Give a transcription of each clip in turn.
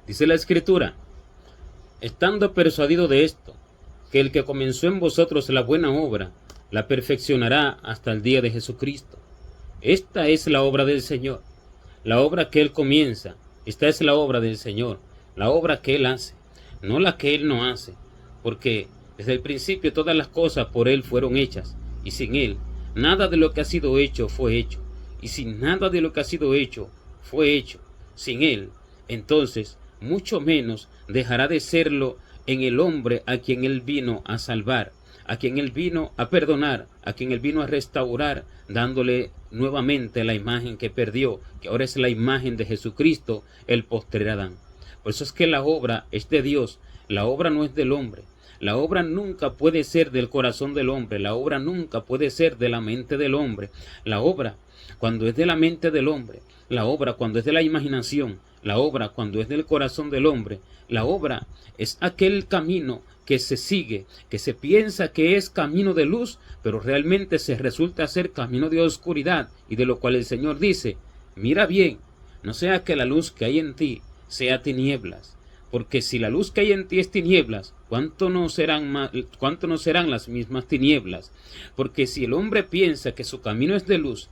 Dice la Escritura: estando persuadido de esto, que el que comenzó en vosotros la buena obra, la perfeccionará hasta el día de Jesucristo. Esta es la obra del Señor, la obra que Él comienza. Esta es la obra del Señor, la obra que Él hace, no la que Él no hace, porque desde el principio todas las cosas por Él fueron hechas, y sin Él nada de lo que ha sido hecho fue hecho, y sin nada de lo que ha sido hecho fue hecho, sin Él, entonces mucho menos dejará de serlo en el hombre a quien Él vino a salvar, a quien Él vino a perdonar, a quien Él vino a restaurar, dándole nuevamente la imagen que perdió, que ahora es la imagen de Jesucristo, el postrer Adán. Por eso es que la obra es de Dios, la obra no es del hombre. La obra nunca puede ser del corazón del hombre, la obra nunca puede ser de la mente del hombre. La obra, cuando es de la mente del hombre, la obra cuando es de la imaginación, la obra cuando es del corazón del hombre, la obra es aquel camino que se sigue, que se piensa que es camino de luz, pero realmente se resulta ser camino de oscuridad, y de lo cual el Señor dice: mira bien, no sea que la luz que hay en ti sea tinieblas, porque si la luz que hay en ti es tinieblas, ¿cuánto no serán las mismas tinieblas? Porque si el hombre piensa que su camino es de luz,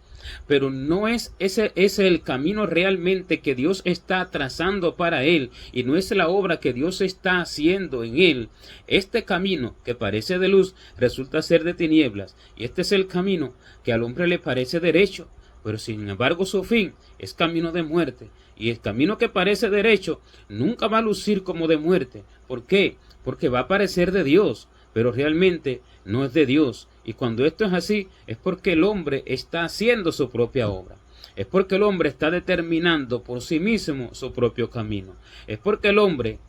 pero no es ese el camino realmente que Dios está trazando para él, y no es la obra que Dios está haciendo en él, este camino que parece de luz resulta ser de tinieblas, y este es el camino que al hombre le parece derecho, pero sin embargo su fin es camino de muerte, y el camino que parece derecho nunca va a lucir como de muerte. ¿Por qué? Porque va a parecer de Dios, pero realmente no es de Dios. Y cuando esto es así, es porque el hombre está haciendo su propia obra. Es porque el hombre está determinando por sí mismo su propio camino. Es porque el hombre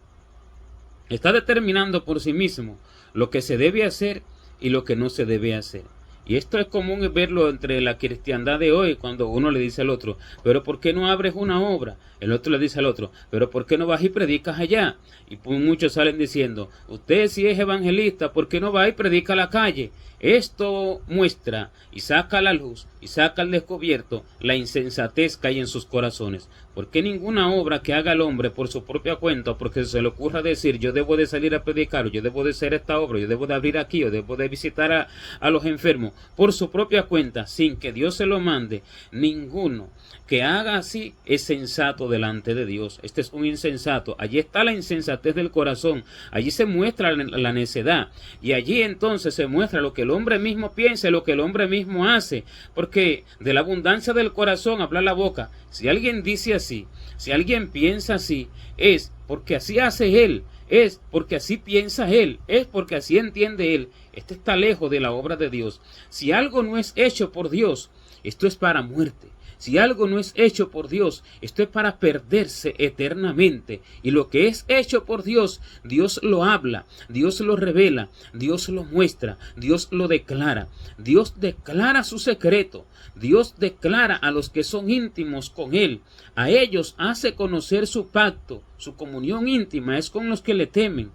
está determinando por sí mismo lo que se debe hacer y lo que no se debe hacer. Y esto es común verlo entre la cristiandad de hoy, cuando uno le dice al otro: pero ¿por qué no abres una obra? El otro le dice al otro: pero ¿por qué no vas y predicas allá? Y muchos salen diciendo: usted si es evangelista, ¿por qué no va y predica a la calle? Esto muestra y saca a la luz y saca al descubierto la insensatez que hay en sus corazones. Porque ninguna obra que haga el hombre por su propia cuenta, porque se le ocurra decir: yo debo de salir a predicar, yo debo de hacer esta obra, yo debo de abrir aquí, yo debo de visitar a los enfermos, por su propia cuenta, sin que Dios se lo mande, ninguno que haga así es sensato delante de Dios. Este es un insensato. Allí está la insensatez del corazón, allí se muestra la necedad, y allí entonces se muestra lo que el hombre mismo piensa, lo que el hombre mismo hace, porque de la abundancia del corazón habla la boca. Si alguien dice así, si alguien piensa así, es porque así hace él, es porque así piensa él, es porque así entiende él. Este está lejos de la obra de Dios. Si algo no es hecho por Dios, esto es para muerte. Si algo no es hecho por Dios, esto es para perderse eternamente. Y lo que es hecho por Dios, Dios lo habla, Dios lo revela, Dios lo muestra, Dios lo declara. Dios declara su secreto, Dios declara a los que son íntimos con Él. A ellos hace conocer su pacto, su comunión íntima es con los que le temen.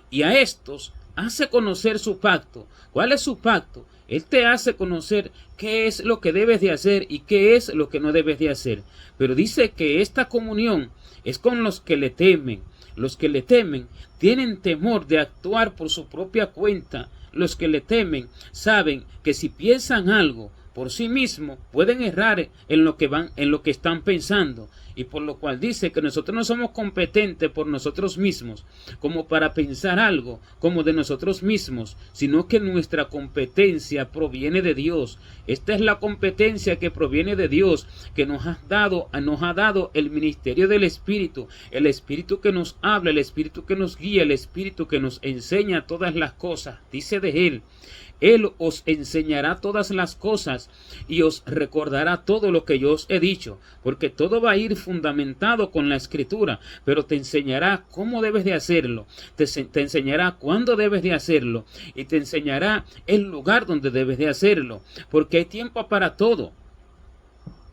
Y a estos hace conocer su pacto. ¿Cuál es su pacto? Él te hace conocer qué es lo que debes de hacer y qué es lo que no debes de hacer. Pero dice que esta comunión es con los que le temen. Los que le temen tienen temor de actuar por su propia cuenta. Los que le temen saben que si piensan algo por sí mismos pueden errar en lo que están pensando, y por lo cual dice que nosotros no somos competentes por nosotros mismos como para pensar algo como de nosotros mismos, sino que nuestra competencia proviene de Dios. Esta es la competencia que proviene de Dios, que nos ha dado el ministerio del Espíritu, el Espíritu que nos habla, el Espíritu que nos guía, el Espíritu que nos enseña todas las cosas. Dice de Él: Él os enseñará todas las cosas y os recordará todo lo que yo os he dicho, porque todo va a ir fundamentado con la Escritura, pero te enseñará cómo debes de hacerlo, te enseñará cuándo debes de hacerlo, y te enseñará el lugar donde debes de hacerlo, porque hay tiempo para todo,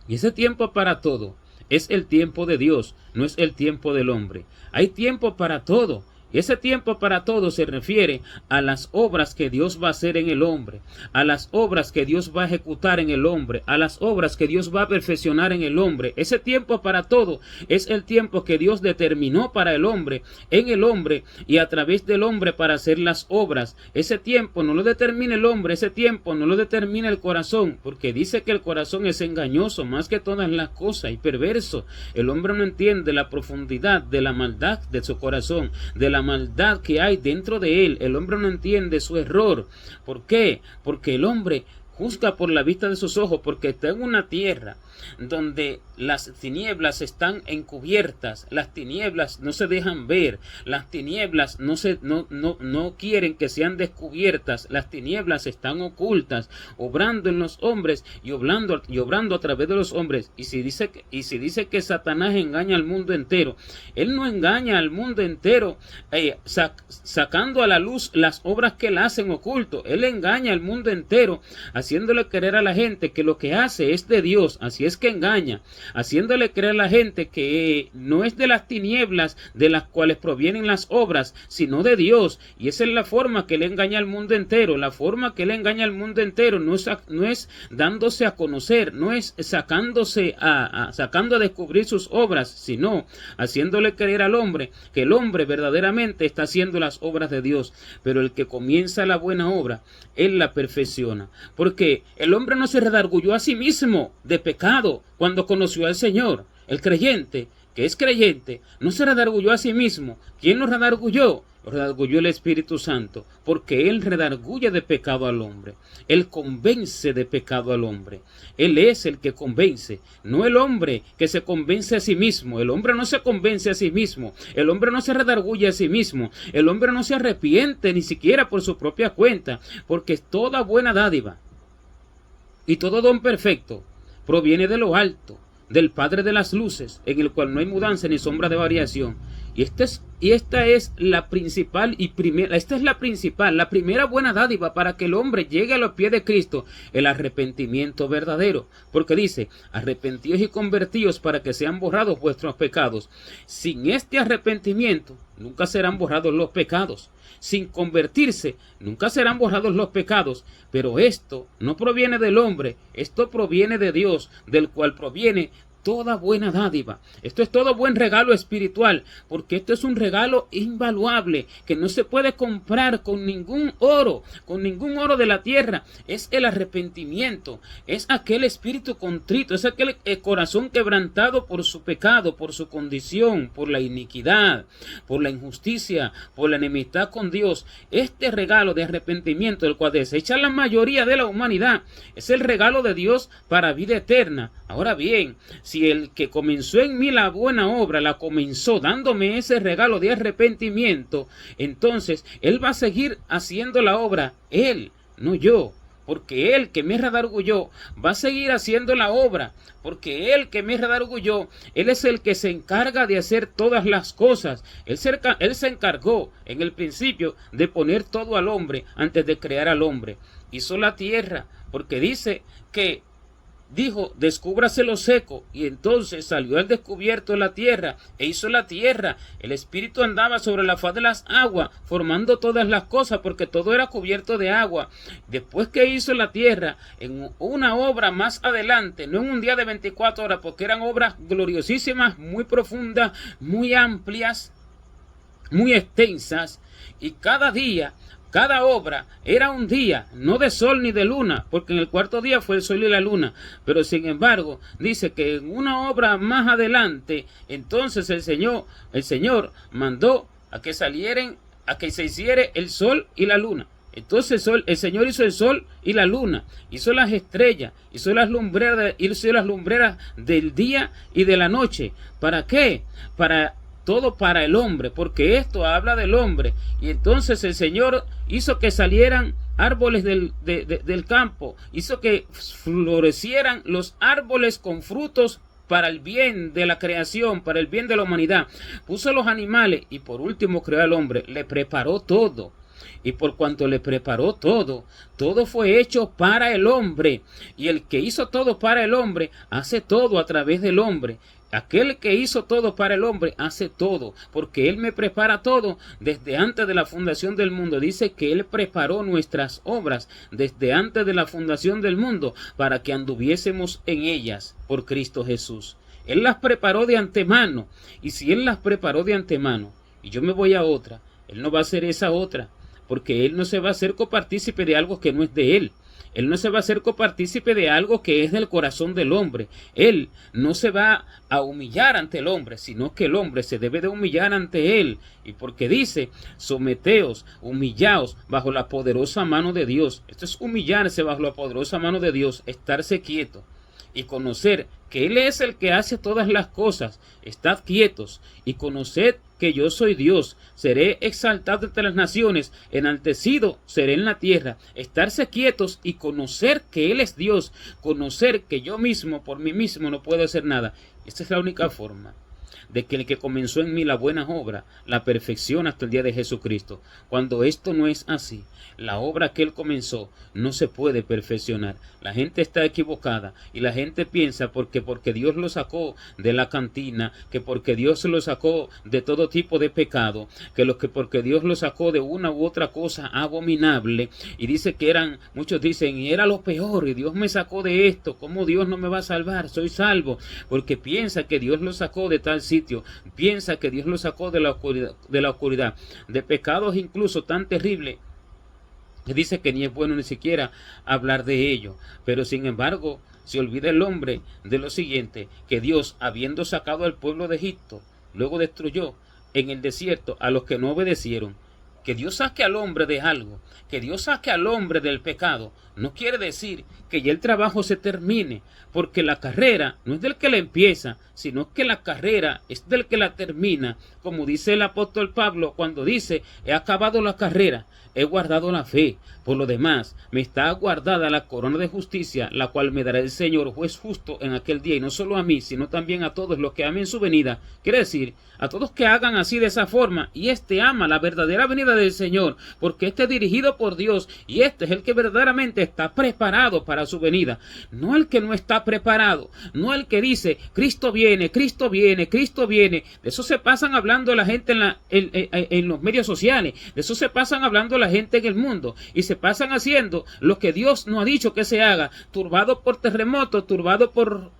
y ese tiempo para todo es el tiempo de Dios, no es el tiempo del hombre. Hay tiempo para todo, Y ese tiempo para todo se refiere a las obras que Dios va a hacer en el hombre, a las obras que Dios va a ejecutar en el hombre, a las obras que Dios va a perfeccionar en el hombre. Ese tiempo para todo es el tiempo que Dios determinó para el hombre, en el hombre y a través del hombre para hacer las obras. Ese tiempo no lo determina el hombre, ese tiempo no lo determina el corazón, porque dice que el corazón es engañoso más que todas las cosas y perverso. El hombre no entiende la profundidad de la maldad de su corazón, de la maldad que hay dentro de él. El hombre no entiende su error. ¿Por qué? Porque el hombre juzga por la vista de sus ojos, porque está en una tierra donde las tinieblas están encubiertas, las tinieblas no se dejan ver, las tinieblas no quieren que sean descubiertas, las tinieblas están ocultas, obrando en los hombres y obrando a través de los hombres. Y si dice que Satanás engaña al mundo entero, él no engaña al mundo entero sacando a la luz las obras que él hace en oculto. Él engaña al mundo entero haciéndole creer a la gente que lo que hace es de Dios. Así es que engaña, haciéndole creer a la gente que no es de las tinieblas de las cuales provienen las obras, sino de Dios. Y esa es la forma que le engaña al mundo entero. La forma que le engaña al mundo entero no es dándose a conocer, no es sacando a descubrir sus obras, sino haciéndole creer al hombre que el hombre verdaderamente está haciendo las obras de Dios. Pero el que comienza la buena obra, él la perfecciona. Porque el hombre no se redarguyó a sí mismo de pecado cuando conoció al Señor. El creyente, que es creyente, no se redarguyó a sí mismo. ¿Quién lo redarguyó? Lo redarguyó el Espíritu Santo, porque Él redarguye de pecado al hombre. Él convence de pecado al hombre. Él es el que convence, no el hombre que se convence a sí mismo. El hombre no se convence a sí mismo. El hombre no se redarguye a sí mismo. El hombre no se arrepiente ni siquiera por su propia cuenta, porque toda buena dádiva y todo don perfecto proviene de lo alto, del Padre de las luces, en el cual no hay mudanza ni sombra de variación. Esta es la primera buena dádiva para que el hombre llegue a los pies de Cristo, el arrepentimiento verdadero. Porque dice, arrepentíos y convertíos para que sean borrados vuestros pecados. Sin este arrepentimiento, nunca serán borrados los pecados. Sin convertirse, nunca serán borrados los pecados. Pero esto no proviene del hombre, esto proviene de Dios, del cual proviene toda buena dádiva. Esto es todo buen regalo espiritual, porque esto es un regalo invaluable que no se puede comprar con ningún oro de la tierra. Es el arrepentimiento, es aquel espíritu contrito, es aquel corazón quebrantado por su pecado, por su condición, por la iniquidad, por la injusticia, por la enemistad con Dios. Este regalo de arrepentimiento, el cual desecha la mayoría de la humanidad, es el regalo de Dios para vida eterna. Ahora bien, si el que comenzó en mí la buena obra la comenzó dándome ese regalo de arrepentimiento, entonces Él va a seguir haciendo la obra, Él, no yo. Porque Él que me redarguyó va a seguir haciendo la obra. Porque Él que me redarguyó, Él es el que se encarga de hacer todas las cosas. Él se encargó en el principio de poner todo al hombre antes de crear al hombre. Hizo la tierra, porque dice que dijo, descúbrase lo seco, y entonces salió al descubierto la tierra, e hizo la tierra. El Espíritu andaba sobre la faz de las aguas, formando todas las cosas, porque todo era cubierto de agua. Después que hizo la tierra, en una obra más adelante, no en un día de 24 horas, porque eran obras gloriosísimas, muy profundas, muy amplias, muy extensas, y cada obra era un día, no de sol ni de luna, porque en el cuarto día fue el sol y la luna. Pero sin embargo, dice que en una obra más adelante, entonces el Señor mandó a que se hiciera el sol y la luna. Entonces el Señor hizo el sol y la luna, hizo las estrellas, hizo las lumbreras del día y de la noche. ¿Para qué? Todo para el hombre, porque esto habla del hombre. Y entonces el Señor hizo que salieran árboles del campo, hizo que florecieran los árboles con frutos para el bien de la creación, para el bien de la humanidad. Puso los animales y por último creó al hombre, le preparó todo. y por cuanto le preparó todo, todo fue hecho para el hombre, y el que hizo todo para el hombre, hace todo a través del hombre. Aquel que hizo todo para el hombre hace todo, porque Él me prepara todo desde antes de la fundación del mundo. Dice que Él preparó nuestras obras desde antes de la fundación del mundo para que anduviésemos en ellas por Cristo Jesús. Él las preparó de antemano, y si Él las preparó de antemano y yo me voy a otra, Él no va a hacer esa otra, porque Él no se va a hacer copartícipe de algo que no es de Él. Él no se va a hacer copartícipe de algo que es del corazón del hombre. Él no se va a humillar ante el hombre, sino que el hombre se debe de humillar ante Él. Y porque dice, someteos, humillaos bajo la poderosa mano de Dios. Esto es humillarse bajo la poderosa mano de Dios, estarse quieto y conocer que Él es el que hace todas las cosas. Estad quietos y conoced que yo soy Dios. Seré exaltado entre las naciones, enaltecido seré en la tierra. Estarse quietos y conocer que Él es Dios. Conocer que yo mismo, por mí mismo, no puedo hacer nada. Esta es la única forma de que el que comenzó en mí la buena obra, la perfecciona hasta el día de Jesucristo. Cuando esto no es así, la obra que Él comenzó no se puede perfeccionar. La gente está equivocada y la gente piensa porque Dios lo sacó de la cantina, que porque Dios lo sacó de todo tipo de pecado, porque Dios lo sacó de una u otra cosa abominable, y dice que muchos dicen, y era lo peor, y Dios me sacó de esto, ¿cómo Dios no me va a salvar? Soy salvo, porque piensa que Dios lo sacó de tal sitio, piensa que Dios lo sacó de la oscuridad, de pecados incluso tan terribles, que dice que ni es bueno ni siquiera hablar de ello. Pero sin embargo, se olvida el hombre de lo siguiente, que Dios, habiendo sacado al pueblo de Egipto, luego destruyó en el desierto a los que no obedecieron. Que Dios saque al hombre de algo, que Dios saque al hombre del pecado, no quiere decir que ya el trabajo se termine, porque la carrera no es del que la empieza, sino que la carrera es del que la termina, como dice el apóstol Pablo cuando dice, he acabado la carrera, he guardado la fe. Por lo demás, me está guardada la corona de justicia, la cual me dará el Señor, juez justo, en aquel día, y no solo a mí, sino también a todos los que amen su venida. Quiere decir, a todos que hagan así de esa forma, y este ama la verdadera venida del Señor, porque este es dirigido por Dios, y este es el que verdaderamente está preparado para su venida. No el que no está preparado, no el que dice, Cristo viene, Cristo viene, Cristo viene. De eso se pasan hablando la gente en los medios sociales, de eso se pasan hablando la gente en el mundo, y se pasan haciendo lo que Dios no ha dicho que se haga, turbado por terremotos, turbado por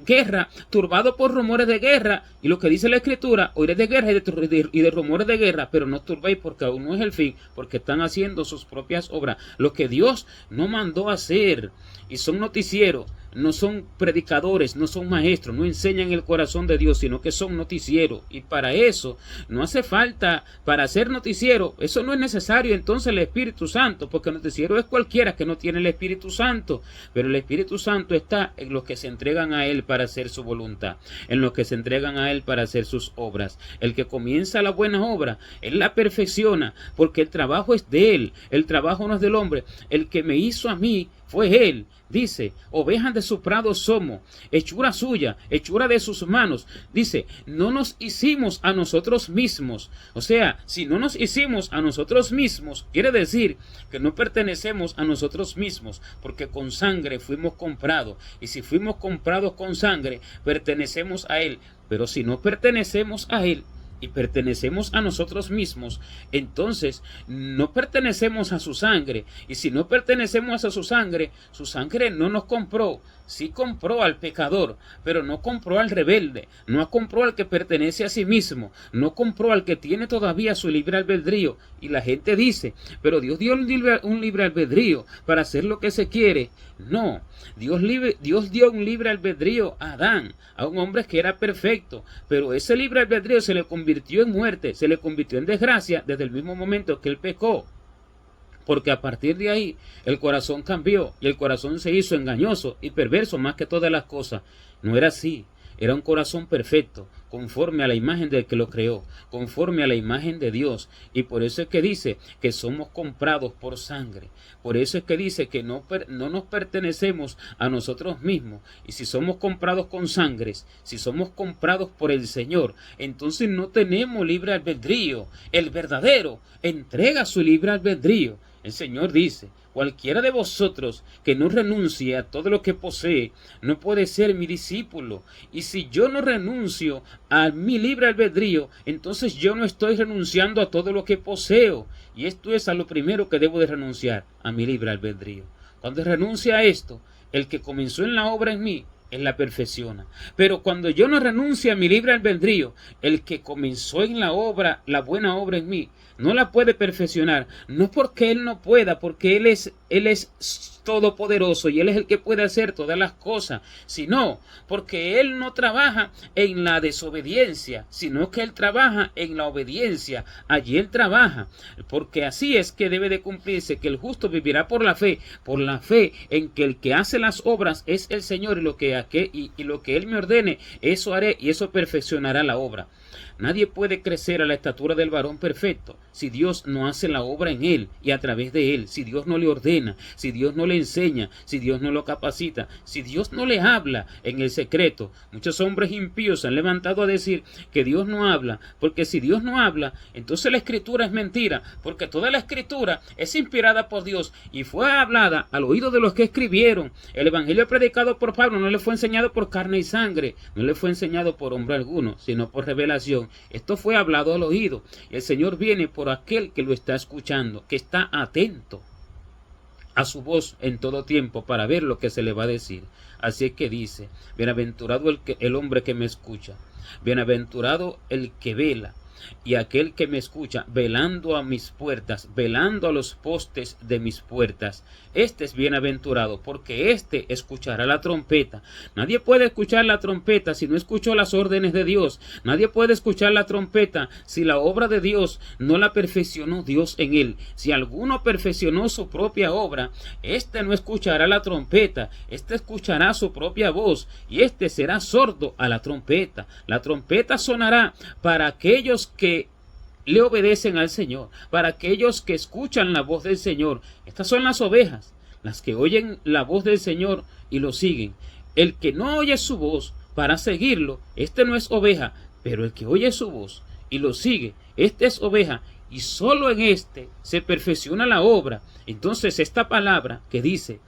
guerra, turbado por rumores de guerra, y lo que dice la Escritura, oiréis de guerra y de rumores de guerra, pero no os turbéis porque aún no es el fin, porque están haciendo sus propias obras, lo que Dios no mandó a hacer, y son noticieros, no son predicadores, no son maestros, no enseñan el corazón de Dios, sino que son noticieros, y para eso no hace falta, para ser noticiero, eso no es necesario entonces el Espíritu Santo, porque el noticiero es cualquiera que no tiene el Espíritu Santo, pero el Espíritu Santo está en los que se entregan a Él para hacer su voluntad, en los que se entregan a Él para hacer sus obras. El que comienza la buena obra, Él la perfecciona, porque el trabajo es de Él, el trabajo no es del hombre. El que me hizo a mí fue Él. Dice, ovejas de su prado somos, hechura suya, hechura de sus manos. Dice, no nos hicimos a nosotros mismos. O sea, si no nos hicimos a nosotros mismos, quiere decir que no pertenecemos a nosotros mismos, porque con sangre fuimos comprados. Y si fuimos comprados con sangre, pertenecemos a Él. Pero si no pertenecemos a Él, y pertenecemos a nosotros mismos, entonces no pertenecemos a su sangre, y si no pertenecemos a su sangre no nos compró. Sí compró al pecador, pero no compró al rebelde, no compró al que pertenece a sí mismo, no compró al que tiene todavía su libre albedrío. Y la gente dice, pero Dios dio un libre albedrío para hacer lo que se quiere. No, Dios dio un libre albedrío a Adán, a un hombre que era perfecto, pero ese libre albedrío se le convirtió en muerte, se le convirtió en desgracia desde el mismo momento que él pecó. Porque a partir de ahí el corazón cambió y el corazón se hizo engañoso y perverso más que todas las cosas. No era así. era un corazón perfecto, conforme a la imagen del que lo creó, conforme a la imagen de Dios. Y por eso es que dice que somos comprados por sangre. Por eso es que dice que no nos pertenecemos a nosotros mismos. Y si somos comprados con sangre, si somos comprados por el Señor, entonces no tenemos libre albedrío. El verdadero entrega su libre albedrío. El Señor dice: cualquiera de vosotros que no renuncie a todo lo que posee, no puede ser mi discípulo. Y si yo no renuncio a mi libre albedrío, entonces yo no estoy renunciando a todo lo que poseo. Y esto es a lo primero que debo de renunciar, a mi libre albedrío. Cuando renuncie a esto, el que comenzó en la obra en mí, Él la perfecciona. Pero cuando yo no renuncie a mi libre albedrío, el que comenzó en la obra, la buena obra en mí, no la puede perfeccionar. No porque Él no pueda, porque Él es todopoderoso y Él es el que puede hacer todas las cosas, sino porque Él no trabaja en la desobediencia, sino que Él trabaja en la obediencia. Allí Él trabaja, porque así es que debe de cumplirse, que el justo vivirá por la fe en que el que hace las obras es el Señor, y lo que Él me ordene, eso haré, y eso perfeccionará la obra. Nadie puede crecer a la estatura del varón perfecto si Dios no hace la obra en él y a través de él, si Dios no le ordena, si Dios no le enseña, si Dios no lo capacita, si Dios no le habla en el secreto. Muchos hombres impíos se han levantado a decir que Dios no habla, porque si Dios no habla, entonces la escritura es mentira, porque toda la escritura es inspirada por Dios y fue hablada al oído de los que escribieron. El evangelio predicado por Pablo no le fue enseñado por carne y sangre, no le fue enseñado por hombre alguno, sino por revelación. Esto fue hablado al oído, y el Señor viene por aquel que lo está escuchando, que está atento a su voz en todo tiempo para ver lo que se le va a decir. Así es que dice: bienaventurado el hombre que me escucha, bienaventurado el que vela, y aquel que me escucha, velando a mis puertas, velando a los postes de mis puertas. Este es bienaventurado, porque éste escuchará la trompeta. Nadie puede escuchar la trompeta si no escuchó las órdenes de Dios. Nadie puede escuchar la trompeta si la obra de Dios no la perfeccionó Dios en él. Si alguno perfeccionó su propia obra, éste no escuchará la trompeta, éste escuchará su propia voz, y éste será sordo a la trompeta. La trompeta sonará para aquellos que le obedecen al Señor, para aquellos que escuchan la voz del Señor. Estas son las ovejas, las que oyen la voz del Señor y lo siguen. El que no oye su voz para seguirlo, este no es oveja, pero el que oye su voz y lo sigue, este es oveja, y solo en este se perfecciona la obra. Entonces esta palabra que dice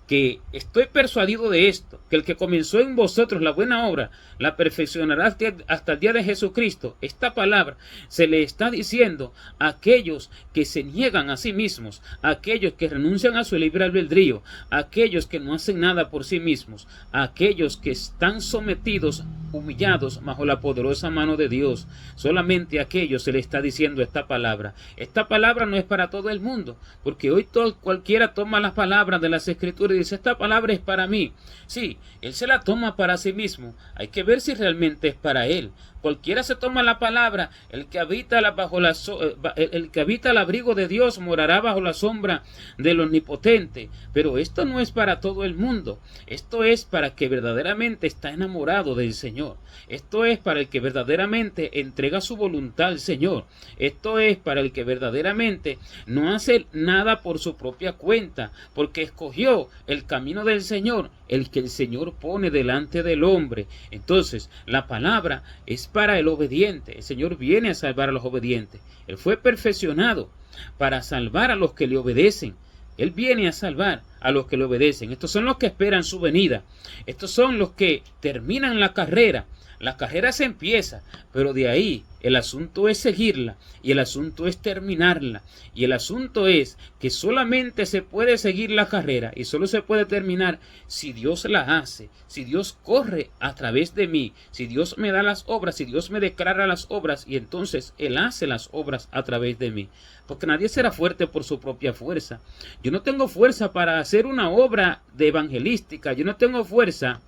que estoy persuadido de esto, que el que comenzó en vosotros la buena obra, la perfeccionará hasta el día de Jesucristo. Esta palabra se le está diciendo a aquellos que se niegan a sí mismos, a aquellos que renuncian a su libre albedrío, a aquellos que no hacen nada por sí mismos, a aquellos que están sometidos, humillados bajo la poderosa mano de Dios. Solamente a aquellos se le está diciendo esta palabra. Esta palabra no es para todo el mundo, porque hoy cualquiera toma las palabras de las Escrituras y dice: esta palabra es para mí. Sí, él se la toma para sí mismo. Hay que ver si realmente es para él. Cualquiera se toma la palabra: el que habita al abrigo de Dios morará bajo la sombra del Omnipotente. Pero esto no es para todo el mundo. Esto es para el que verdaderamente está enamorado del Señor. Esto es para el que verdaderamente entrega su voluntad al Señor. Esto es para el que verdaderamente no hace nada por su propia cuenta, porque escogió el camino del Señor, el que el Señor pone delante del hombre. Entonces, la palabra es para el obediente. El Señor viene a salvar a los obedientes. Él fue perfeccionado para salvar a los que le obedecen. Él viene a salvar a los que le obedecen. Estos son los que esperan su venida. Estos son los que terminan la carrera. La carrera se empieza, pero de ahí el asunto es seguirla y el asunto es terminarla. Y el asunto es que solamente se puede seguir la carrera y solo se puede terminar si Dios la hace, si Dios corre a través de mí, si Dios me da las obras, si Dios me declara las obras, y entonces Él hace las obras a través de mí. Porque nadie será fuerte por su propia fuerza. Yo no tengo fuerza para hacer una obra de evangelística, yo no tengo fuerza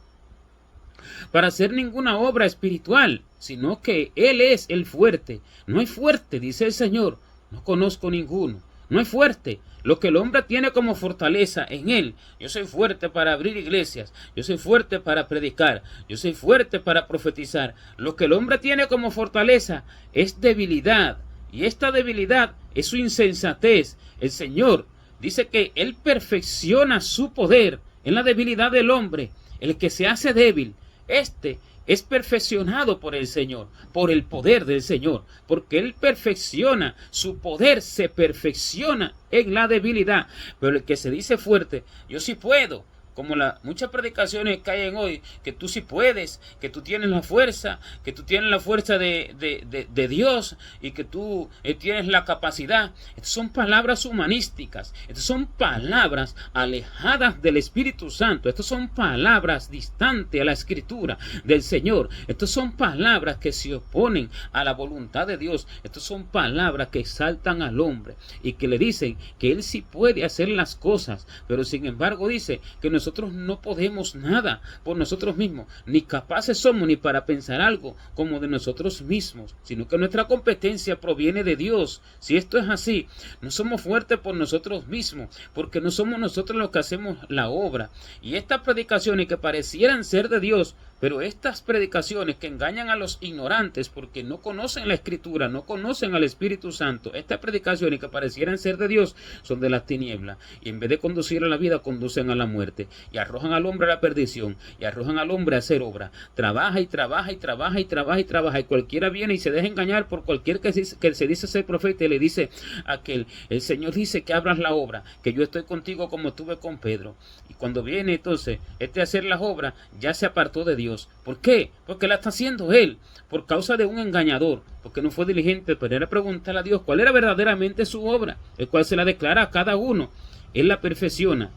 para hacer ninguna obra espiritual, sino que Él es el fuerte. No hay fuerte, dice el Señor, no conozco ninguno. no es fuerte. Lo que el hombre tiene como fortaleza en él: yo soy fuerte para abrir iglesias, yo soy fuerte para predicar, yo soy fuerte para profetizar. Lo que el hombre tiene como fortaleza es debilidad, y esta debilidad es su insensatez. El Señor dice que Él perfecciona su poder en la debilidad del hombre. El que se hace débil, este es perfeccionado por el Señor, por el poder del Señor, porque Él perfecciona, su poder se perfecciona en la debilidad. Pero el que se dice fuerte: yo sí puedo, como muchas predicaciones caen hoy, que tú sí puedes, que tú tienes la fuerza, que tú tienes la fuerza de Dios, y que tú tienes la capacidad. Estas son palabras humanísticas, estas son palabras alejadas del Espíritu Santo, estas son palabras distantes a la Escritura del Señor, estas son palabras que se oponen a la voluntad de Dios, estas son palabras que exaltan al hombre y que le dicen que él sí puede hacer las cosas, pero sin embargo dice que nosotros no podemos nada por nosotros mismos, ni capaces somos ni para pensar algo como de nosotros mismos, sino que nuestra competencia proviene de Dios. Si esto es así, no somos fuertes por nosotros mismos, porque no somos nosotros los que hacemos la obra. Y estas predicaciones que parecieran ser de Dios, pero estas predicaciones que engañan a los ignorantes porque no conocen la Escritura, no conocen al Espíritu Santo, estas predicaciones que parecieran ser de Dios son de las tinieblas, y en vez de conducir a la vida, conducen a la muerte, y arrojan al hombre a la perdición, y arrojan al hombre a hacer obra. Trabaja y trabaja y trabaja y trabaja y trabaja, y cualquiera viene y se deja engañar por cualquier que se dice ser profeta, y le dice a aquel: el Señor dice que abras la obra, que yo estoy contigo como estuve con Pedro. Y cuando viene entonces a hacer las obras, ya se apartó de Dios. ¿Por qué? Porque la está haciendo él, por causa de un engañador, porque no fue diligente para ir a preguntarle a Dios cuál era verdaderamente su obra, el cual se la declara a cada uno. Él la perfecciona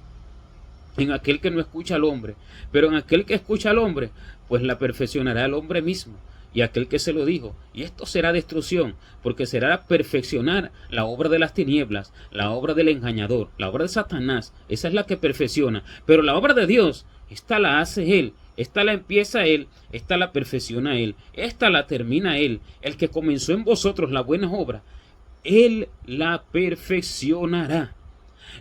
en aquel que no escucha al hombre, pero en aquel que escucha al hombre, pues la perfeccionará el hombre mismo, y aquel que se lo dijo. Y esto será destrucción, porque será perfeccionar la obra de las tinieblas, la obra del engañador, la obra de Satanás. Esa es la que perfecciona, pero la obra de Dios, esta la hace él. Esta la empieza él, esta la perfecciona él, esta la termina él. El que comenzó en vosotros la buena obra, él la perfeccionará.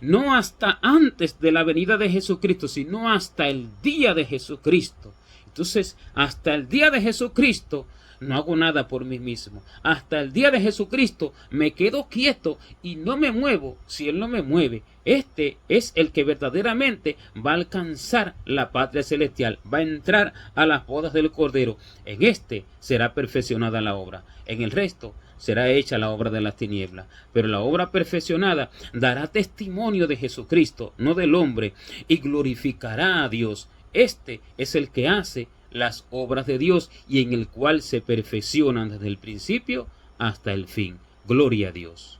No hasta antes de la venida de Jesucristo, sino hasta el día de Jesucristo. Entonces, hasta el día de Jesucristo no hago nada por mí mismo. Hasta el día de Jesucristo me quedo quieto y no me muevo si Él no me mueve. Este es el que verdaderamente va a alcanzar la patria celestial, va a entrar a las bodas del Cordero. En este será perfeccionada la obra, en el resto será hecha la obra de las tinieblas. Pero la obra perfeccionada dará testimonio de Jesucristo, no del hombre, y glorificará a Dios. Este es el que hace las obras de Dios y en el cual se perfeccionan desde el principio hasta el fin. Gloria a Dios.